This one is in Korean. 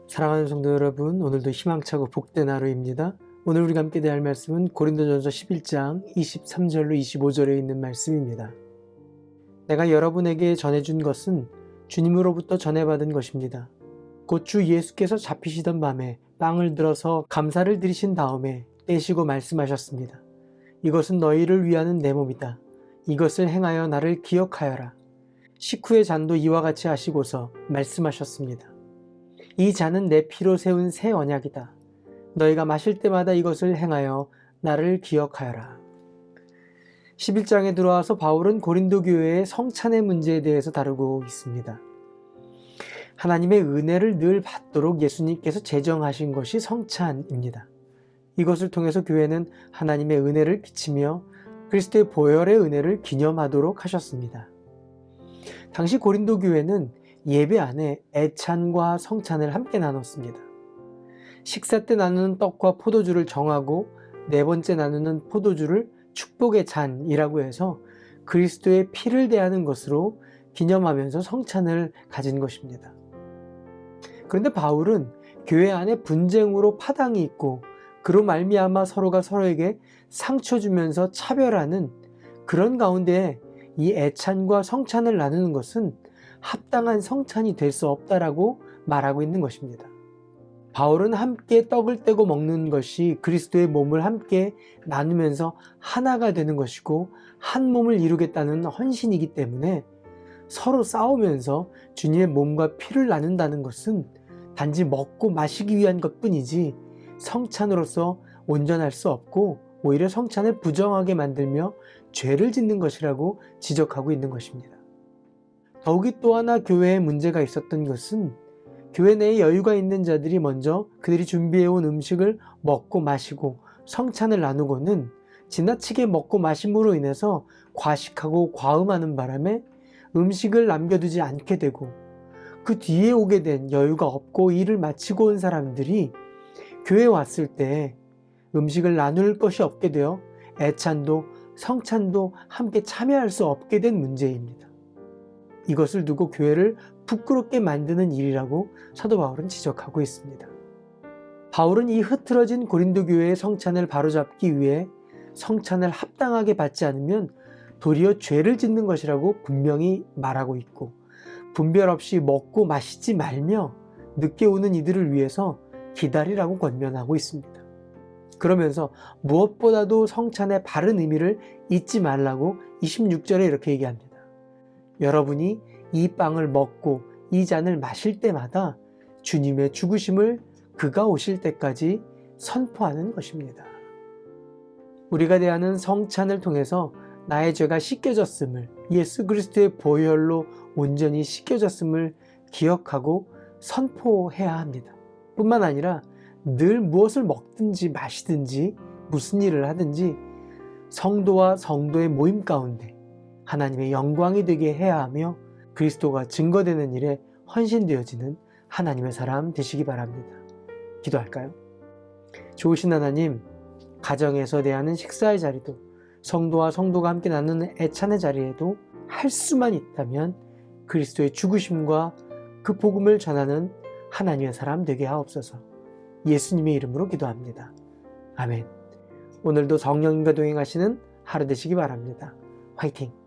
사랑하는 성도 여러분, 오늘도 희망차고 복된 하루입니다. 오늘 우리가 함께 대할 말씀은 고린도전서 11장 23절로 25절에 있는 말씀입니다. 내가 여러분에게 전해준 것은 주님으로부터 전해받은 것입니다. 곧 주 예수께서 잡히시던 밤에 빵을 들어서 감사를 드리신 다음에 떼시고 말씀하셨습니다. 이것은 너희를 위하는 내 몸이다. 이것을 행하여 나를 기억하여라. 식후의 잔도 이와 같이 하시고서 말씀하셨습니다. 이 잔은 내 피로 세운 새 언약이다. 너희가 마실 때마다 이것을 행하여 나를 기억하여라. 11장에 들어와서 바울은 고린도 교회의 성찬의 문제에 대해서 다루고 있습니다. 하나님의 은혜를 늘 받도록 예수님께서 제정하신 것이 성찬입니다. 이것을 통해서 교회는 하나님의 은혜를 비치며 그리스도의 보혈의 은혜를 기념하도록 하셨습니다. 당시 고린도 교회는 예배 안에 애찬과 성찬을 함께 나눴습니다. 식사 때 나누는 떡과 포도주를 정하고 네 번째 나누는 포도주를 축복의 잔이라고 해서 그리스도의 피를 대하는 것으로 기념하면서 성찬을 가진 것입니다. 그런데 바울은 교회 안에 분쟁으로 파당이 있고 그로 말미암아 서로가 서로에게 상처 주면서 차별하는 그런 가운데 이 애찬과 성찬을 나누는 것은 합당한 성찬이 될 수 없다라고 말하고 있는 것입니다. 바울은 함께 떡을 떼고 먹는 것이 그리스도의 몸을 함께 나누면서 하나가 되는 것이고 한 몸을 이루겠다는 헌신이기 때문에 서로 싸우면서 주님의 몸과 피를 나눈다는 것은 단지 먹고 마시기 위한 것뿐이지 성찬으로서 온전할 수 없고 오히려 성찬을 부정하게 만들며 죄를 짓는 것이라고 지적하고 있는 것입니다. 더욱이 또 하나 교회에 문제가 있었던 것은 교회 내에 여유가 있는 자들이 먼저 그들이 준비해온 음식을 먹고 마시고 성찬을 나누고는 지나치게 먹고 마심으로 인해서 과식하고 과음하는 바람에 음식을 남겨두지 않게 되고 그 뒤에 오게 된 여유가 없고 일을 마치고 온 사람들이 교회에 왔을 때 음식을 나눌 것이 없게 되어 애찬도 성찬도 함께 참여할 수 없게 된 문제입니다. 이것을 두고 교회를 부끄럽게 만드는 일이라고 사도 바울은 지적하고 있습니다. 바울은 이 흐트러진 고린도 교회의 성찬을 바로잡기 위해 성찬을 합당하게 받지 않으면 도리어 죄를 짓는 것이라고 분명히 말하고 있고 분별 없이 먹고 마시지 말며 늦게 오는 이들을 위해서 기다리라고 권면하고 있습니다. 그러면서 무엇보다도 성찬의 바른 의미를 잊지 말라고 26절에 이렇게 얘기합니다. 여러분이 이 빵을 먹고 이 잔을 마실 때마다 주님의 죽으심을 그가 오실 때까지 선포하는 것입니다. 우리가 대하는 성찬을 통해서 나의 죄가 씻겨졌음을, 예수 그리스도의 보혈로 온전히 씻겨졌음을 기억하고 선포해야 합니다. 뿐만 아니라 늘 무엇을 먹든지 마시든지 무슨 일을 하든지 성도와 성도의 모임 가운데 하나님의 영광이 되게 해야 하며 그리스도가 증거되는 일에 헌신되어지는 하나님의 사람 되시기 바랍니다. 기도할까요? 좋으신 하나님, 가정에서 대하는 식사의 자리도 성도와 성도가 함께 나누는 애찬의 자리에도 할 수만 있다면 그리스도의 죽으심과 그 복음을 전하는 하나님의 사람 되게 하옵소서. 예수님의 이름으로 기도합니다. 아멘. 오늘도 성령님과 동행하시는 하루 되시기 바랍니다. 화이팅!